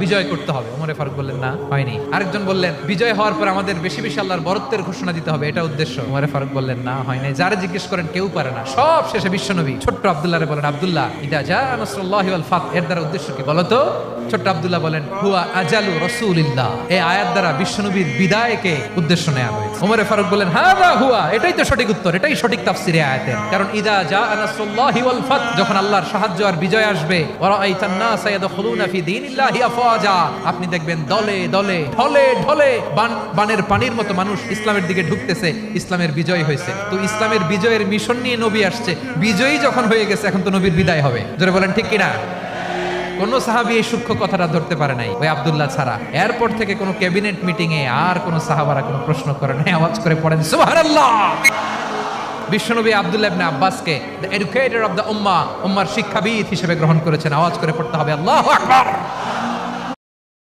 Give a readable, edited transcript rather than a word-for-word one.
বিজয় করতে হবে। ওমরে ফারুক বললেন না, হয়নি। আরেকজন বললেন বিজয় হওয়ার পর আমাদের বেশি বেশি আল্লাহর বরত্বের ঘোষণা দিতে হবে, এটা উদ্দেশ্য। ওমরে ফারুক বললেন না, হয় নাই। যারা জিজ্ঞেস করেন কেউ পারে না। সব শেষে বিশ্বনবী ছোট্ট আব্দুল্লাহরে বলেন, আব্দুল্লাহ ইদা জা নাসরুল্লাহি ওয়াল ফাত, এর দ্বারা উদ্দেশ্য কি বলো তো? ছোট্ট আব্দুল্লাহ বলেন, হুয়া আজালু রাসূলিল্লাহ, এই আয়াত দ্বারা বিশ্বনবীর বিদায়কে উদ্দেশ্য নেওয়া হয়েছে। ওমরে ফারুক বলেন, হাযা হুয়া, এটাই তো সঠিক উত্তর, এটাই সঠিক তাফসীরে আয়াতের। কারণ ইদা জা নাসরুল্লাহি ওয়াল ফাত, যখন আল্লাহর সাহায্য আর বিজয় আসবে, ওয়া রাআইতান নাসা ইয়াদখুলুনা ফি দীনিল্লাহি আফওয়াজা, আপনি দেখবেন দলে দলে ঢলে ঢলে বানের পানির মতো মানুষ ইসলামের দিকে ঢুকতেছে। ইসলামের বিজয় হয়েছে। তো ইসলামের বিজয়ের মিশন নিয়ে নবী আসছে, বিজয়ী যখন হয়ে গেছে এখন তো নবীর বিদায় হবে। জোরে বলেন ঠিক কিনা? কোন সাহাবী এই সূক্ষ্ম কথাটা ধরতে পারে নাই, ওই আব্দুল্লাহ ছাড়া। এরপর থেকে কোন ক্যাবিনেট মিটিং এ আর কোন সাহাবারা কোনো প্রশ্ন করে নাই। আওয়াজ করে পড়েন সুবহানাল্লাহ। বিশ্বনবী আব্দুল্লাহ ইবনে আব্বাসকে দ্য এডুকেটর অফ দ্য উম্মাহ, উম্মার শিক্ষাবিদ হিসেবে গ্রহণ করেছেন। আওয়াজ করে পড়তে হবে আল্লাহু আকবার।